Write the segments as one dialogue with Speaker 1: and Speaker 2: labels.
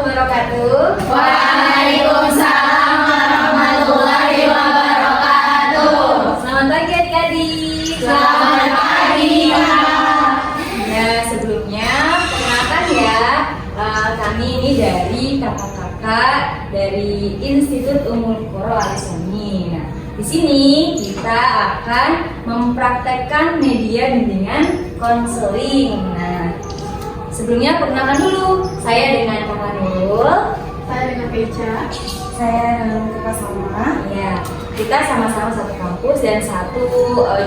Speaker 1: wabarakatuh.
Speaker 2: Waalaikumsalam warahmatullahi wabarakatuh.
Speaker 1: Selamat pagi adik-adik.
Speaker 2: Selamat pagi, Kak.
Speaker 1: Ya, sebelumnya perkenalkan ya, kami ini dari kakak-kakak dari Institut Ummul Qura Al-Islami. Nah, di sini kita akan mempraktekkan media bimbingan konseling. Nah, sebelumnya perkenalkan dulu, saya dengan Kakak Nurul.
Speaker 2: Saya dengan Beca.
Speaker 1: Saya dengan Kakak Sama. Ya, kita sama-sama satu kampus dan satu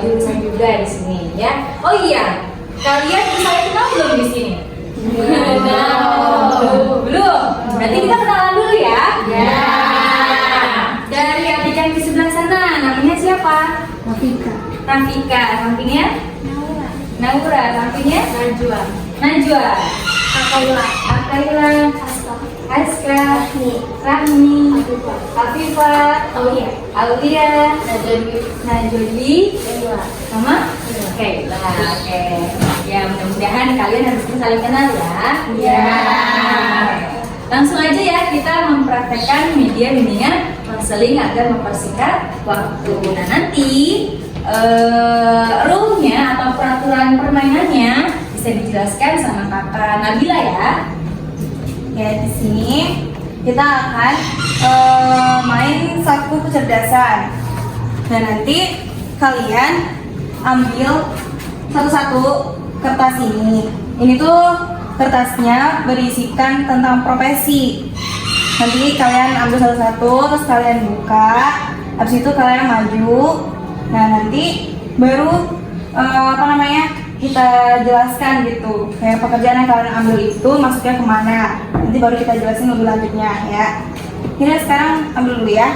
Speaker 1: jurusan juga di sini ya. Oh iya, kalian bisa kenal belum di sini? Belum. Berarti kita kenalan dulu ya.
Speaker 2: Ya.
Speaker 1: Dari adik yang di sebelah sana, namanya siapa?
Speaker 2: Rafika.
Speaker 1: Rafika. Sampingnya?
Speaker 2: Naura.
Speaker 1: Naura. Sampingnya?
Speaker 2: Najwa.
Speaker 1: Najwa.
Speaker 2: Akaila.
Speaker 1: Akaila.
Speaker 2: Aska.
Speaker 1: Aska.
Speaker 2: Rahmi.
Speaker 1: Rahmi.
Speaker 2: Afifa.
Speaker 1: Afifa.
Speaker 2: Aulia.
Speaker 1: Aulia.
Speaker 2: Najwa.
Speaker 1: Najwa.
Speaker 2: Dewa.
Speaker 1: Sama? Oke. Oke. Ya, mudah-mudahan kalian harus saling kenal ya.
Speaker 2: Ya.
Speaker 1: Langsung aja ya, kita mempraktekkan media bimbingan konseling agar mempersingkat waktu. Nah, nanti rule-nya atau peraturan permainannya bisa dijelaskan sama Kakak Nabila ya.
Speaker 3: Ya, di sini kita akan main saku kecerdasan. Dan nanti kalian ambil satu-satu kertas ini. Ini tuh kertasnya berisikan tentang profesi. Nanti kalian ambil satu-satu, terus kalian buka. Habis itu kalian maju. Nah, nanti baru kita jelaskan gitu. Kayak pekerjaan yang kalian ambil itu masuknya kemana. Nanti baru kita jelasin lebih lanjutnya ya. Kita sekarang ambil dulu ya.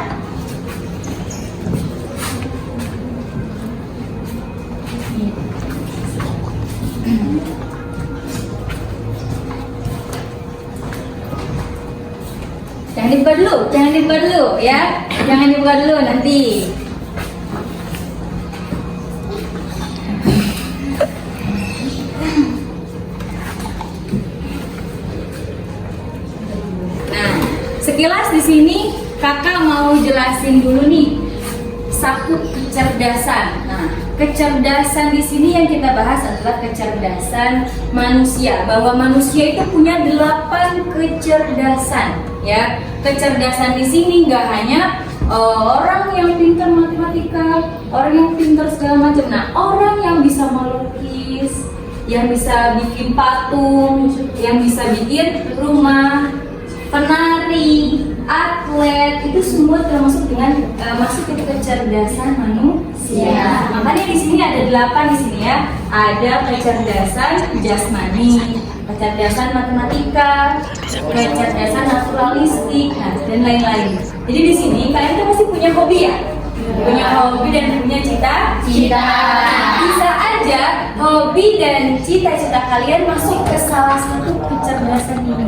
Speaker 1: Jangan dibuka dulu ya. Jangan dibuka dulu nanti. Nah, sekilas di sini kakak mau jelasin dulu nih saku kecerdasan. Nah, kecerdasan di sini yang kita bahas adalah kecerdasan manusia. Bahwa manusia itu punya 8 kecerdasan, ya. Kecerdasan di sini nggak hanya orang yang pintar matematika, orang yang pintar segala macam. Nah, orang yang bisa melukis, yang bisa bikin patung, yang bisa bikin rumah, penari, atlet, itu semua termasuk dengan masuk ke kecerdasan manusia. Makanya di sini ada 8 di sini ya. Ada kecerdasan jasmani, kecerdasan matematika, kecerdasan naturalistik, dan lain-lain. Jadi di sini kalian tuh masih punya hobi ya? Punya hobi dan punya cita-cita. Bisa aja hobi dan cita-cita kalian masuk ke salah satu kecerdasan ini.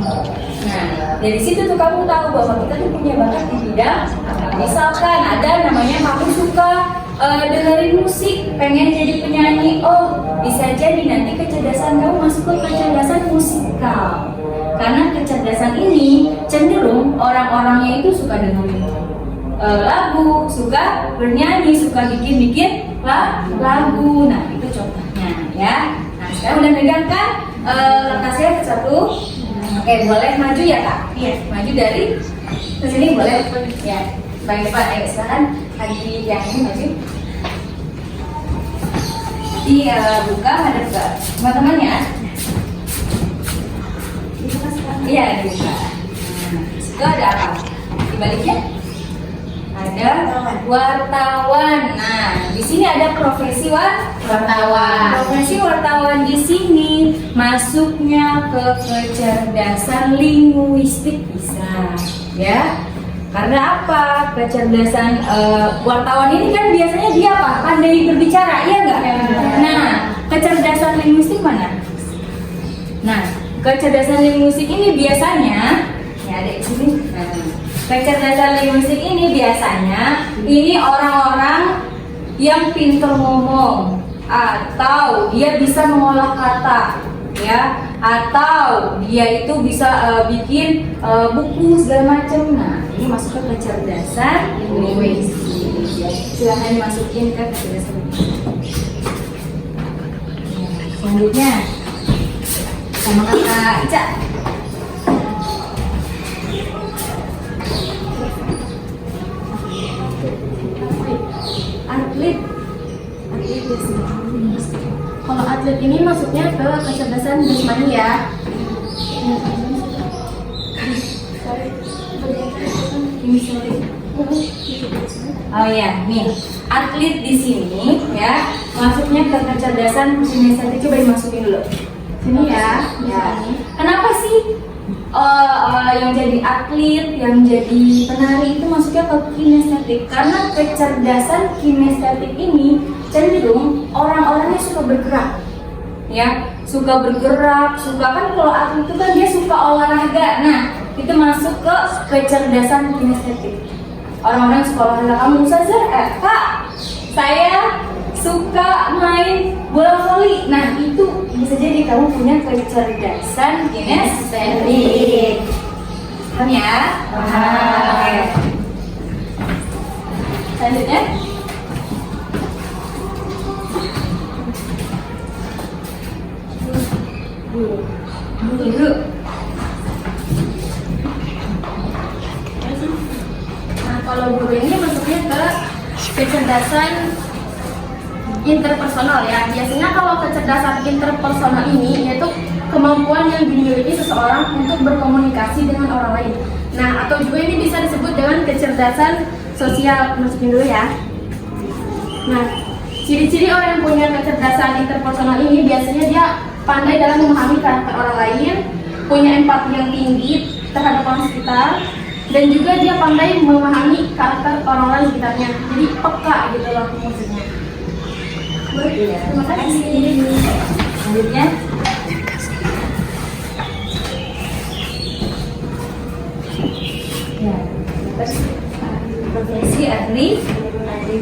Speaker 1: Nah, dari situ tuh kamu tahu bahwa kita tuh punya bakat di bidang. Misalkan ada namanya kamu suka dengerin musik, pengen jadi penyanyi. Oh, bisa jadi nanti kecerdasan kamu masuk ke kecerdasan musikal. Karena kecerdasan ini cenderung orang-orangnya itu suka dengerin lagu, suka bernyanyi, suka bikin lagu. Nah, itu contohnya ya. Nah, sekarang udah megang kan kertasnya satu. Oke, boleh maju ya Kak? Iya. Maju dari ke sini boleh? Ya. Baik Pak, ayo sekarang adik yang ini maju. Iya, buka hadap ke teman-temannya. Iya, dibuka. Nah, situ ada apa? Di baliknya ada wartawan. Nah, di sini ada profesi wartawan. Profesi wartawan di sini masuknya ke kecerdasan linguistik bisa, ya. Karena apa? Kecerdasan wartawan ini kan biasanya dia apa? Pandai berbicara, iya nggak? Nah, kecerdasan linguistik mana? Nah, kecerdasan linguistik ini biasanya, ya ada di sini. Nah, kecerdasan linguistik ini biasanya ini orang-orang yang pintar ngomong atau dia bisa mengolah kata, ya, atau dia itu bisa bikin buku segala macam. Nah, ini masuk ke kecerdasan linguistik. Ya, silahkan dimasukin ke kecerdasan linguistik. Selanjutnya sama kakak Ica. Atlet.
Speaker 2: Kalau atlet ini masuknya ke kecerdasan jasmani ya.
Speaker 1: Oh ya, nih atlet di sini ya masuknya ke kecerdasan kinestetik. Coba dimasukin dulu. Sini ya. Ya. Kenapa sih yang jadi atlet, yang jadi penari itu masuknya ke kinestetik? Karena kecerdasan kinestetik ini cenderung orang-orangnya suka bergerak, ya, suka bergerak, suka kan kalau atlet itu kan dia suka olahraga. Nah, itu masuk ke kecerdasan kinestetik. Orang-orang suka olahraga. Kamu Ustazah, Kak, saya suka main bola voli. Nah, itu bisa jadi kamu punya kecerdasan kinestetik. Paham ya? Oke. Selanjutnya. Guru.
Speaker 2: Nah, kalau guru ini masuknya ke kecerdasan interpersonal ya. Biasanya kalau kecerdasan interpersonal ini yaitu kemampuan yang dimiliki seseorang untuk berkomunikasi dengan orang lain. Nah, atau juga ini bisa disebut dengan kecerdasan sosial. Masukin dulu ya. Nah, ciri-ciri orang yang punya kecerdasan interpersonal ini biasanya dia pandai dalam memahami karakter orang lain, punya empati yang tinggi terhadap orang sekitar, dan juga dia pandai memahami karakter orang-orang sekitarnya. Jadi peka gitu loh maksudnya.
Speaker 1: Terima kasih. Selanjutnya. Ya, terus profesi ahli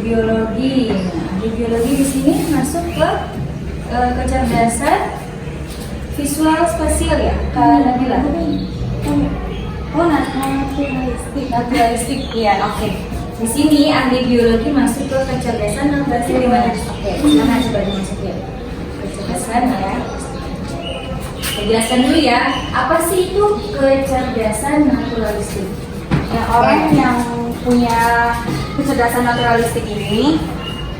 Speaker 1: biologi. Nah, ahli biologi di sini masuk ke kecerdasan visual spasial ya, Kak Nabila. Oh, naturalistik. Iya, oke. Di sini ahli biologi masuk ke kecerdasan naturalistik di mana? Oke, silakan coba dimasukin. Kecerdasan ya. Jelaskan dulu ya, apa sih itu kecerdasan naturalistik?
Speaker 3: Ya, orang yang punya kecerdasan naturalistik ini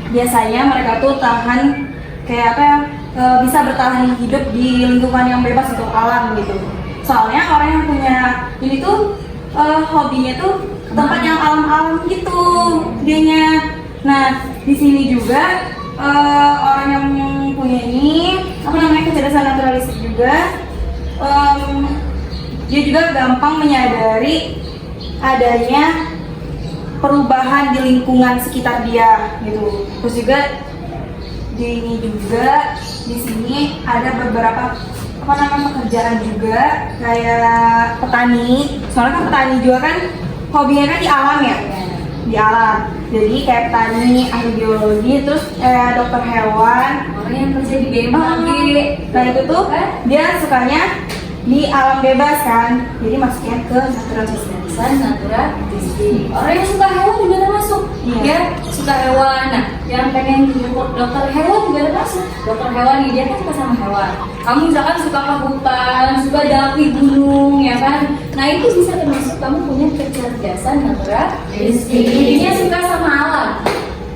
Speaker 3: biasanya mereka tuh tahan kayak apa ya, bisa bertahan hidup di lingkungan yang bebas untuk alam gitu. Soalnya orang yang punya ini tuh hobinya tuh ke tempat yang alam-alam gitu dianya. Nah, di sini juga orang yang punya ini apa namanya kecerdasan naturalistik juga dia juga gampang menyadari adanya perubahan di lingkungan sekitar dia gitu. Terus juga di ini juga di sini ada beberapa apa namanya pekerjaan juga kayak petani. Soalnya kan petani juga kan hobinya kan di alam ya, di alam. Jadi kayak petani, ahli biologi, terus dokter hewan,
Speaker 1: Orang yang kerja di BMKG.
Speaker 3: nah itu tuh dia sukanya di alam bebas kan. Jadi masuknya ke naturalistik.
Speaker 1: Naturalistik. Orang yang suka hewan juga termasuk.
Speaker 3: Iya.
Speaker 1: Ya, suka hewan. Nah, yang pengen dokter hewan juga termasuk. Dokter hewan nih, dia kan suka sama hewan. Kamu misalkan suka ke hutan, suka daki gunung, ya kan? Nah, itu bisa termasuk kamu punya kecerdasan naturalistik. Intinya suka sama alam.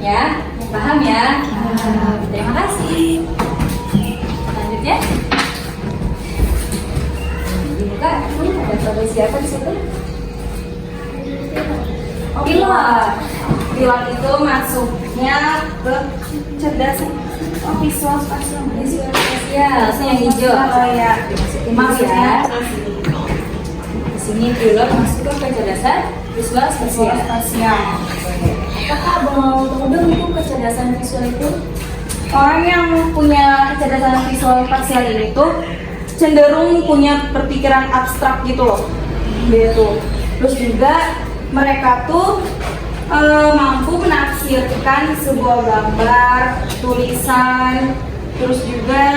Speaker 1: Ya, paham ya? Terima kasih. Selanjutnya. Dibuka, ada profesi apa di situ?
Speaker 3: Pilot itu masuknya ke kecerdasan visual spasial.
Speaker 1: Visual spasial, yang hijau.
Speaker 3: Oh ya,
Speaker 1: Masuknya di sini pilot masuk ke kecerdasan visual spasial. Kakak mau tahu dong itu kecerdasan visual itu?
Speaker 3: Orang yang punya kecerdasan visual spasial ini tuh cenderung punya perpikiran abstrak gitu loh, gitu. Terus juga mereka tuh mampu menafsirkan sebuah gambar, tulisan, terus juga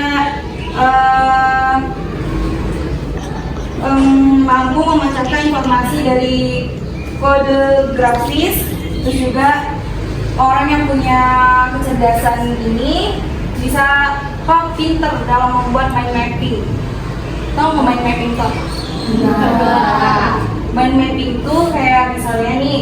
Speaker 3: mampu memecahkan informasi dari kode grafis. Terus juga orang yang punya kecerdasan ini bisa pinter dalam membuat mind mapping. Tahu nggak mind mapping tuh? Mind mapping itu kayak misalnya nih,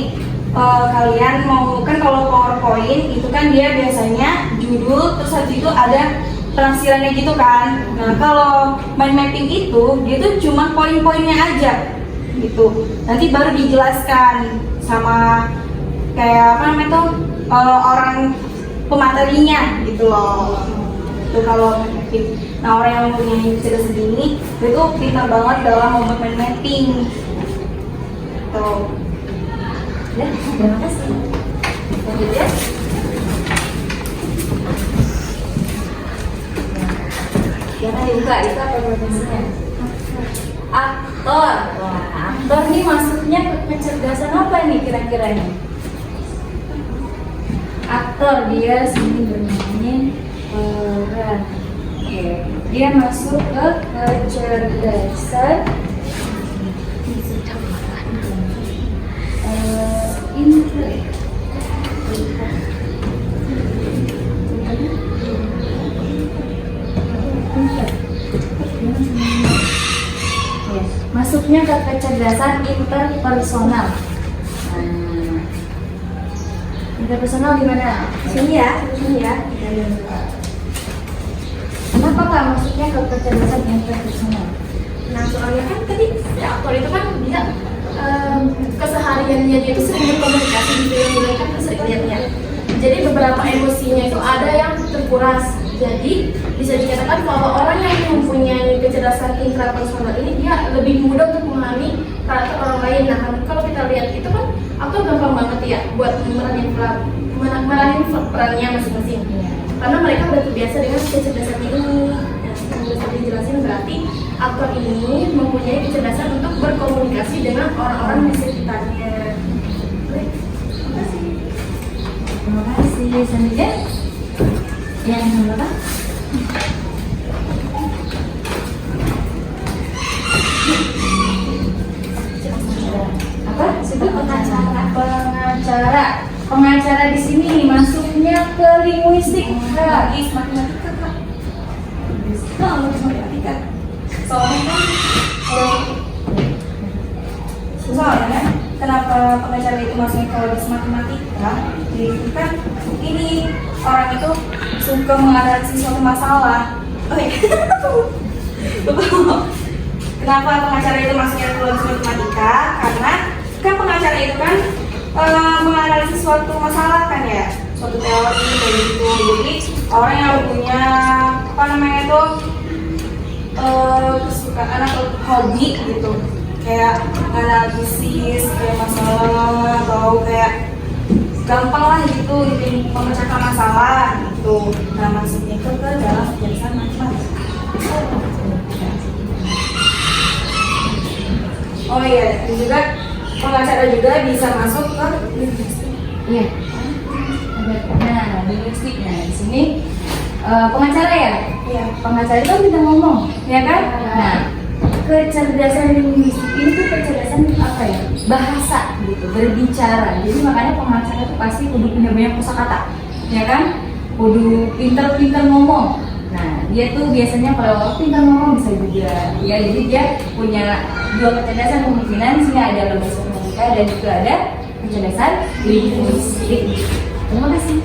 Speaker 3: kalian mau kan kalau PowerPoint itu kan dia biasanya judul terus habis itu ada penafsirannya gitu kan. Nah kalau mind mapping itu dia tuh cuma poin-poinnya aja gitu. Nanti baru dijelaskan sama kayak apa namanya tuh orang pematerinya gitu loh. Itu kalau mind mapping. Nah orang yang mempunyai kecerdasan ini itu pintar banget dalam membuat mind mapping. Tuh.
Speaker 1: Ya, terima kasih. Lanjut ya. Jangan dibuka, itu apa profesinya? Aktor. Wah, aktor nih masuknya ke kecerdasan apa nih kira-kira nih? Aktor dia sini bermain peran. Oke, dia masuk ke kecerdasan masuknya ke kecerdasan interpersonal. Interpersonal gimana?
Speaker 3: Sini ya, sini ya.
Speaker 1: Kenapa kak masuknya ke kecerdasan interpersonal?
Speaker 2: Nah soalnya kan tadi si aktor itu kan dia kesehariannya dia itu sering berkomunikasi gitu yang bilang kan kesehariannya. Jadi beberapa emosinya itu ada yang terkuras. Jadi bisa dikatakan bahwa orang yang mempunyai kecerdasan intrapersonal ini dia lebih mudah untuk memahami karakter orang lain. Nah kalau kita lihat itu kan aktor gampang banget ya buat meranin perannya masing-masing. Karena mereka udah terbiasa dengan kecerdasan ini. Yang bisa dijelasin berarti aktor ini mempunyai kecerdasan untuk berkomunikasi dengan orang-orang di sekitarnya. Terima kasih.
Speaker 1: Terima kasih. Selanjutnya yang berapa? Apa? Sudah pengacara. Pengacara di sini masuknya ke linguistik. Kak,
Speaker 3: Matematika kak. Nah, matematika. Soalnya kan kenapa pengacara itu masuknya ke matematika? Jadi kan ini orang itu suka menganalisis suatu masalah. Kenapa pengacara itu masuknya ke matematika? Karena kan pengacara itu kan menganalisis suatu masalah kan ya, suatu teori kayak gitu. Jadi orang yang punya apa namanya itu kesukaan atau hobi gitu, kayak analisis kayak masalah atau kayak gampang lah gitu memecahkan masalah gitu. Nah masuknya itu ke dalam jurusan matematika. Oh iya, dan juga pengacara juga bisa masuk ke linguistik.
Speaker 1: Iya. Nah, linguistiknya di sini pengacara ya?
Speaker 3: Iya.
Speaker 1: Pengacara itu kan bisa ngomong, ya kan? Nah, kecerdasan linguistik ini tuh kecerdasan apa ya? Bahasa gitu, berbicara. Jadi makanya pengacara itu pasti kudu punya banyak kosakata, ya kan? Kudu pinter-pinter ngomong. Nah, dia tuh biasanya kalau pinter ngomong bisa juga, ya. Jadi dia punya dua kecerdasan kemungkinan, sehingga ada logis matematika dan juga ada kecerdasan linguistik. Terima kasih.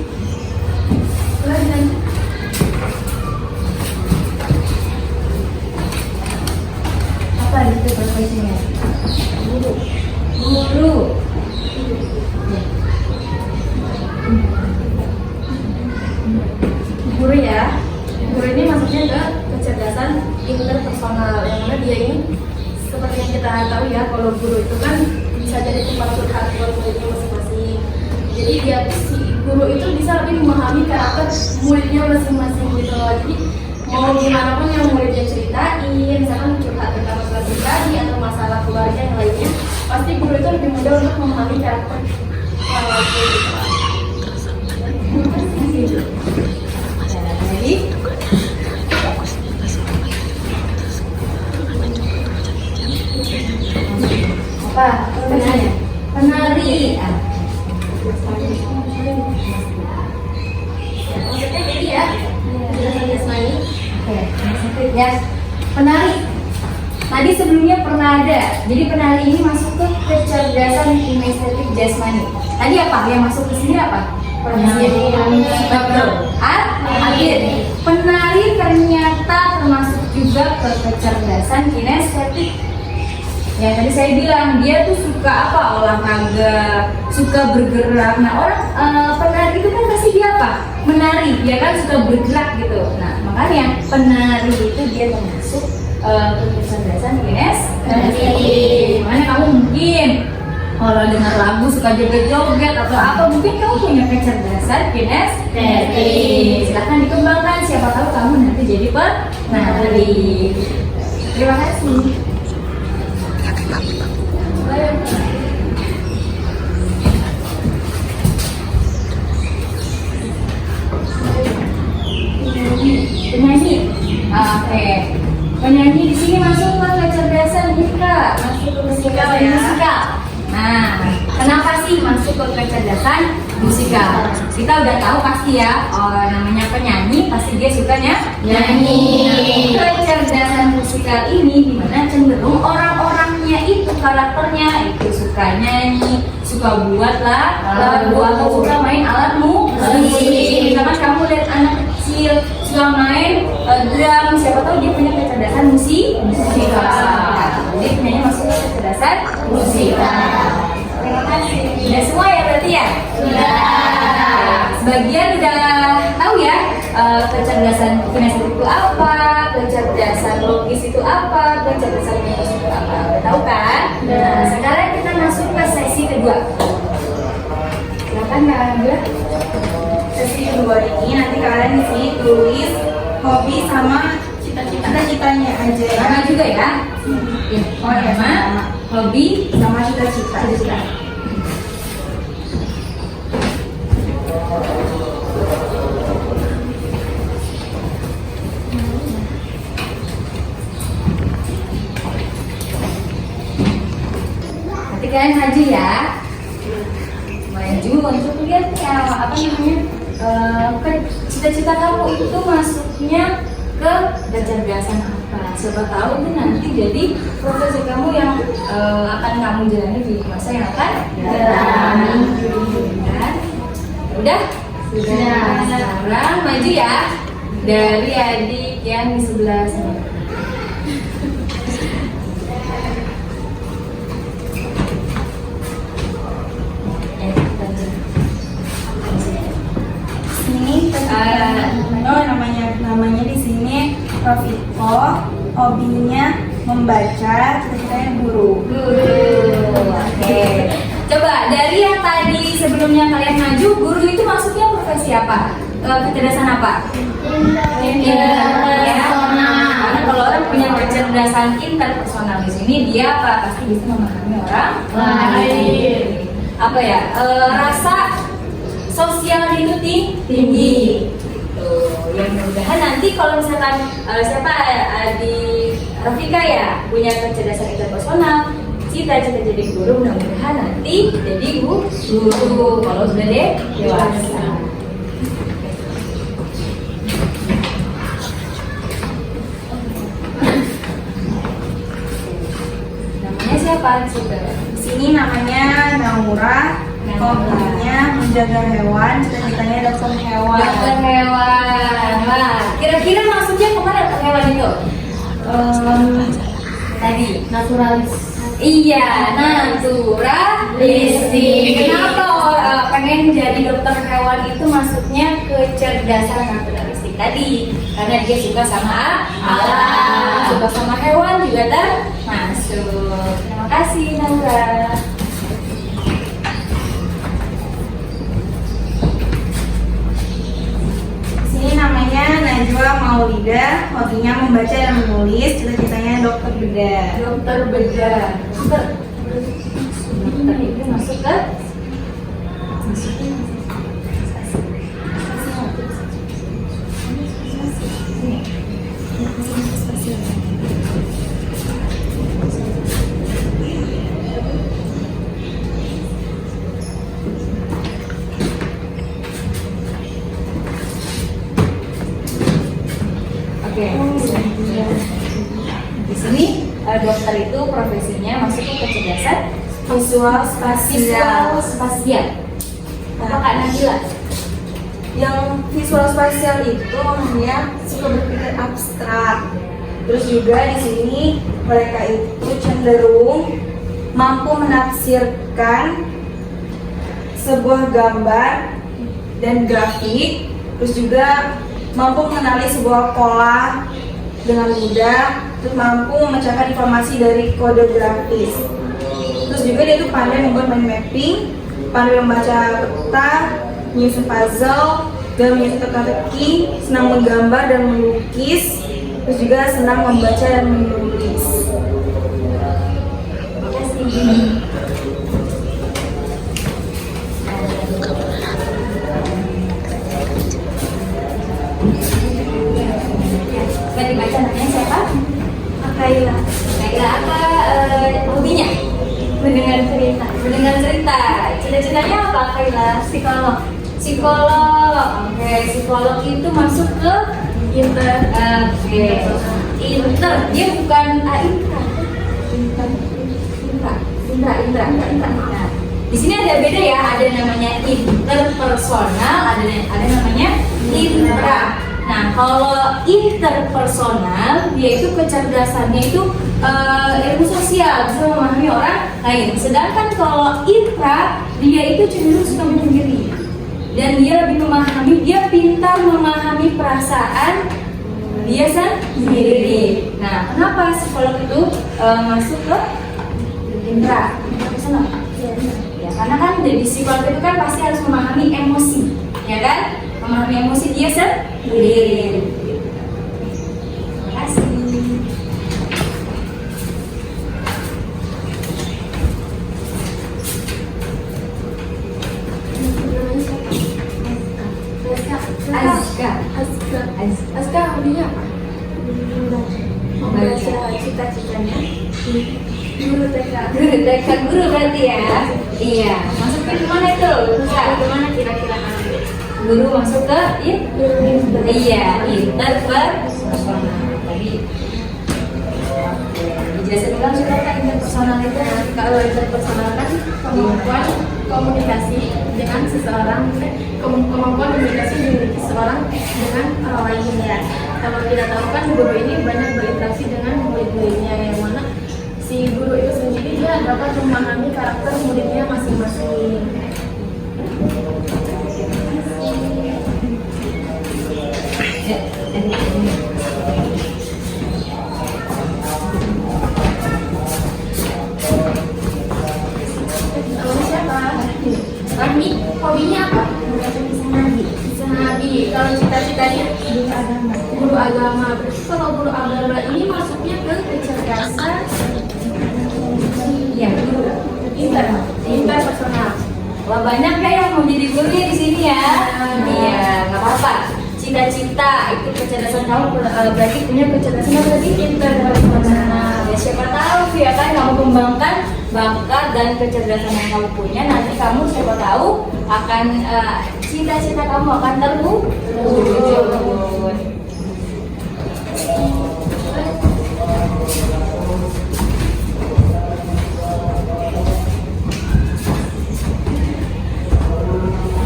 Speaker 2: Silakan.
Speaker 1: Apa itu profesinya? Guru. Guru.
Speaker 2: Guru ya. Guru ini masuknya ke kecerdasan interpersonal, yang mana dia ini seperti yang kita tahu ya, kalau guru itu kan bisa jadi tempat curhat buat muridnya masing-masing. Jadi dia si guru itu bisa lebih memahami karakter muridnya masing-masing gitu loh. Jadi mau gimana pun yang muridnya ceritain, misalkan curhat tentang masalah pribadi atau masalah keluarga yang lainnya, pasti guru itu lebih mudah untuk memahami karakter orang lain gitu.
Speaker 1: Jadi ya. Penari. Tadi sebelumnya pernah ada. Jadi penari ini masuk ke kecerdasan kinestetik jasmani. Tadi apa? Yang masuk ke sini apa? Akhir. Penari ternyata termasuk juga ke kecerdasan kinestetik. Ya tadi saya bilang dia tuh suka apa? Olahraga, suka bergerak. Nah orang penari itu kan pasti dia apa? Menari, dia kan suka bergerak gitu. Nah makanya penari itu dia termasuk ke kecerdasan kinestetik. Makanya kamu mungkin kalau dengar lagu suka joget-joget atau apa, mungkin kamu punya kecerdasan kinestetik. Silahkan dikembangkan, siapa tahu kamu nanti jadi penari. Terima kasih. Penyanyi. Oke. Penyanyi di sini masuk ke kecerdasan musikal, masuk ke kecerdasan musikal. Nah, kenapa sih masuk ke kecerdasan musikal? Kita udah tahu pasti ya, namanya penyanyi pasti dia sukanya nyanyi. Kecerdasan musikal ini dimana cenderung orang-orangnya itu karakternya itu suka nyanyi, suka buat lagu atau suka main alat musik. Misalkan kamu lihat anak kecil suka main drum, siapa tahu dia punya kecerdasan musikal. Jadi penyanyi masuk ke kecerdasan musikal. Terima kasih. Udah semua ya berarti ya? Sudah. Sebagian udah tahu ya kecerdasan kinestetik itu apa, kecerdasan logis itu apa, kecerdasan memoris itu apa. Udah tahu kan? Nah, sekarang kita masuk ke sesi kedua. Silakan Kak Angga.
Speaker 3: Sesi kedua ini nanti kalian di sini tulis hobi sama cita-citanya aja ya.
Speaker 1: Sama juga ya?
Speaker 3: Oh ya, sama.
Speaker 1: Hobi
Speaker 3: Sama cita-cita.
Speaker 1: Nanti kalian maju ya. Maju untuk lihat ya, apa namanya, cita-cita kamu itu masuknya ke kecerdasan apa. Siapa tahu itu nanti jadi profesi kamu yang akan kamu jalani di masa yang akan datang. Kan? Udah? Sudah. Sekarang maju ya dari adik yang di sebelah sini.
Speaker 3: Namanya di sini Profiko, hobinya membaca, ceritanya guru.
Speaker 1: Oke. Coba dari yang tadi sebelumnya kalian maju, guru itu maksudnya profesi apa? Kecerdasan apa? Interpersonal. Karena kalau orang punya kecerdasan interpersonal di sini dia apa? Pasti bisa memahami orang lain. Apa ya? Rasa sosial itu tinggi. Yang mudah-mudahan nanti kalau misalkan siapa di Rafika ya punya kecerdasan interpersonal, cita-cita jadi guru, mudah-mudahan nanti jadi guru kalau sudah dewasa. Namanya siapa? Coba.
Speaker 3: Di sini namanya Naura, hobinya menjaga hewan, cita-citanya dokter hewan.
Speaker 1: Dokter hewan. Wah, kira-kira maksudnya kemana dokter hewan itu? Tadi
Speaker 2: Naturalis.
Speaker 1: iya, naturalistik. Kenapa pengen jadi dokter hewan itu maksudnya kecerdasan naturalistik tadi? Karena dia suka sama alam, suka sama hewan juga termasuk. Terima kasih Naura.
Speaker 3: Ini namanya Najwa Maulida, hobinya membaca dan menulis, cita-citanya dokter bedah.
Speaker 1: Dokter bedah. Dokter itu masuk ke Oke. sini dokter itu profesinya masuk ke kecerdasan
Speaker 3: Visual spasial.
Speaker 1: spasial. Apa Kak Nabila?
Speaker 3: Yang visual spasial itu namanya suka berpikir abstrak. Terus juga di sini mereka itu cenderung mampu menafsirkan sebuah gambar dan grafik, terus juga mampu mengenali sebuah pola dengan mudah, terus mampu memecahkan informasi dari kode grafis. Terus juga dia itu pandai membuat mind mapping, pandai membaca peta, menyusun puzzle, dan menyusun teka-teki, senang menggambar dan melukis, terus juga senang membaca dan menulis.
Speaker 1: Tadi baca namanya siapa?
Speaker 3: Kaila.
Speaker 1: Kaila. Apa hobinya?
Speaker 2: Mendengar cerita.
Speaker 1: Mendengar cerita. Cita-citanya apa Kaila?
Speaker 2: Psikolog.
Speaker 1: Psikolog. Oke, psikolog itu masuk ke
Speaker 2: Inter.
Speaker 1: Oke. Inter. Dia bukan Intra. Nah, di sini ada beda ya. Ada namanya interpersonal, ada namanya intra. Nah, kalau interpersonal dia itu kecerdasannya itu ilmu sosial, bisa memahami orang lain. Sedangkan kalau intra dia itu cenderung suka menyendiri dan dia lebih memahami, dia pintar memahami perasaan dia sendiri. Nah, kenapa psikolog itu masuk ke intra? Personal. Ya, karena kan jadi psikolog itu kan pasti harus memahami emosi, ya kan? Memahami emosi dia sendiri. Terima kasih.
Speaker 2: Aska hobinya apa?
Speaker 1: Membaca.
Speaker 2: Cita-citanya
Speaker 1: Guru berarti ya. Iya. Masuk ke mana itu?
Speaker 2: Kemana kira-kira
Speaker 1: Guru masuk ke iya, interpersonal. Tadi dijelasin ulang sudah kan interpersonal itu.
Speaker 2: Kalau interpersonal kan kemampuan komunikasi dengan seseorang, kemampuan komunikasi dimiliki seseorang dengan orang lain ya. Kalau kita tahu kan guru ini banyak berinteraksi dengan murid-muridnya, yang mana si guru itu sendiri dia dapat memahami karakter muridnya masing-masing. Namanya siapa? Rami. Hobinya apa? Bisa nabi. Kalau cita-citanya guru agama. Berarti kalau guru agama ini masuknya ke kecerdasan
Speaker 1: Iya, guru.
Speaker 2: interpersonal.
Speaker 1: Wah, banyak ya yang mau jadi guru ya di sini ya. Iya, nggak apa-apa. Cita-cita itu kecerdasan kamu berarti punya kecerdasan apa tadi? Interpersonal. Ya siapa tahu ya kan kamu kembangkan bakat dan kecerdasan yang kamu punya, nanti kamu siapa tahu akan cita-cita kamu akan terwujud.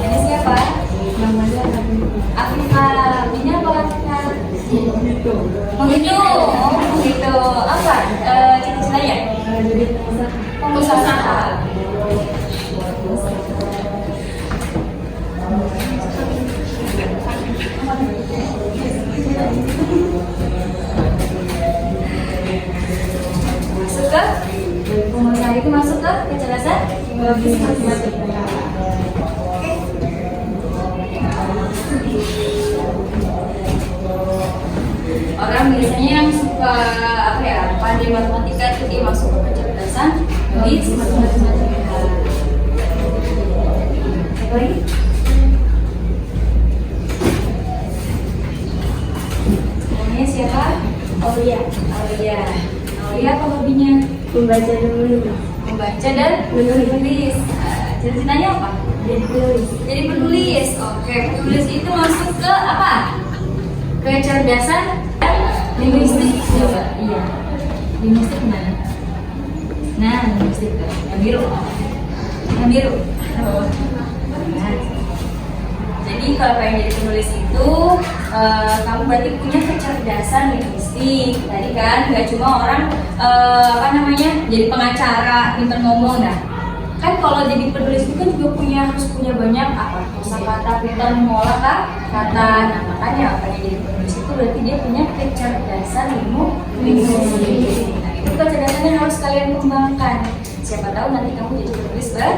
Speaker 1: Ini siapa?
Speaker 2: Namanya
Speaker 1: Afifah. Ini apa Afifah? Menghitung. Apa? Cita-citanya?
Speaker 2: jadi
Speaker 1: Pengusaha. Masuk ke pengusaha itu masuk ke kecerdasan matematika. Orang biasanya yang suka apa ya, pandai matematika itu dia masuk ke kecerdasan di matematika. Apa lagi? Namanya siapa?
Speaker 2: Aulia.
Speaker 1: Aulia. Aulia apa hobinya?
Speaker 2: Membaca dan menulis.
Speaker 1: Membaca dan menulis. Cita-citanya apa?
Speaker 2: Jadi penulis.
Speaker 1: Jadi penulis. Oke, penulis itu masuk ke apa? Kecerdasan linguistik juga. Iya. Linguistik mana? Nah, linguistik yang biru. Yang biru. Nah. Jadi kalau pengen jadi penulis itu kamu berarti punya kecerdasan linguistik. Tadi kan nggak cuma orang jadi pengacara, pintar ngomong. Nah, kan kalau jadi penulis itu kan juga harus punya banyak kosakata, pintar mengolah kata. Nah, makanya pengen jadi penulis itu berarti dia punya kecerdasan linguistik. Nah, itu kecerdasannya harus kalian kembangkan. Siapa tahu nanti kamu jadi penulis ya.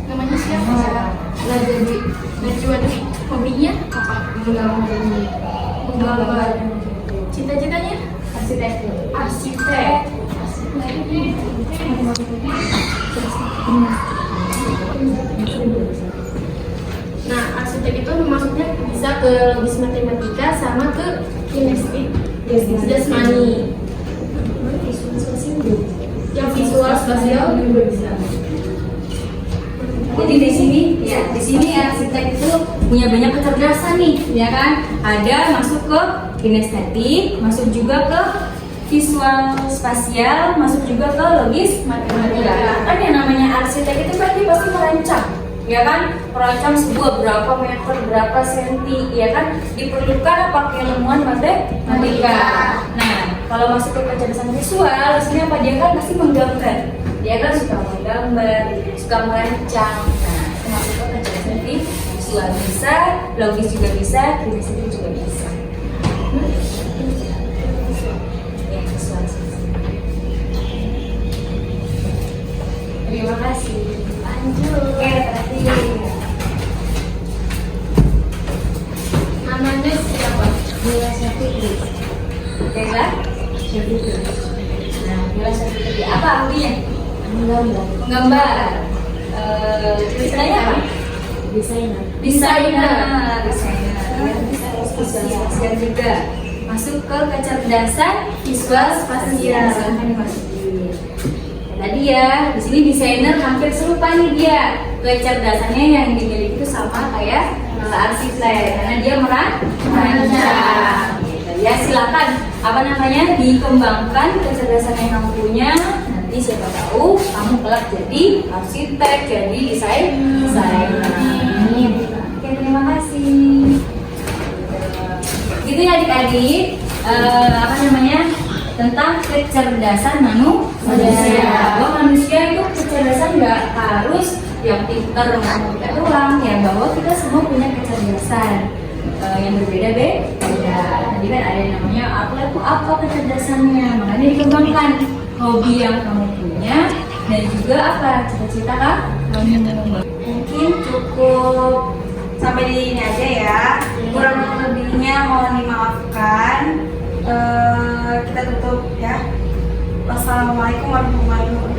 Speaker 2: Namanya siapa? Nah, jadi tujuan hobinya apa? Menggambar. Cita-citanya? Arsitek. Nah, arsitek itu maksudnya bisa ke logis matematika sama ke kinestik jasmani. Yang visual spasial juga bisa.
Speaker 1: Jadi di sini arsitek itu punya banyak kecerdasan nih, ya kan? Ada masuk ke kinestetik, masuk juga ke visual spasial, masuk juga ke logis matematika. Kan yang namanya arsitek itu kan dia pasti merancang, ya kan? Merancang sebuah berapa meter, berapa senti, ya kan? Diperlukan apa keilmuan matematika. Nah, kalau masuk ke kecerdasan visual, maksudnya apa? Dia kan pasti menggambar. Dia kan suka menggambar, suka merancang. Nah, itu masuk ke kecerdasan visual bisa, logis juga bisa, kinestetik juga bisa. Ya, visual. Terima kasih. Lanjut. Oke, berarti
Speaker 2: Namanya siapa?
Speaker 1: Bila Syafitri. Bila Syafitri. Nah, Bila Syafitri apa hobinya? Gambar. Ceritanya apa? Desainer. Visual spasial juga. Masuk ke kecerdasan visual spasial. Tadi ya, di sini desainer hampir serupa nih dia. Kecerdasannya yang dimiliki itu sama kayak arsitek, karena dia merancang. Ya silakan dikembangkan kecerdasan yang kamu punya. Nanti siapa tahu kamu kelak jadi arsitek, jadi desainer. Oke, terima kasih. Gitu ya adik-adik, tentang kecerdasan manusia. Bahwa manusia itu kecerdasan nggak harus yang pintar matematika doang, ya, bahwa kita semua punya kecerdasan yang berbeda-beda. Tadi kan ada yang namanya apa kecerdasannya, makanya dikembangkan hobi yang kamu punya dan juga apa cita-cita kamu.
Speaker 3: Mungkin cukup sampai di ini aja ya. Kurang lebihnya mohon dimaafkan. Kita tutup ya. Wassalamualaikum warahmatullahi wabarakatuh.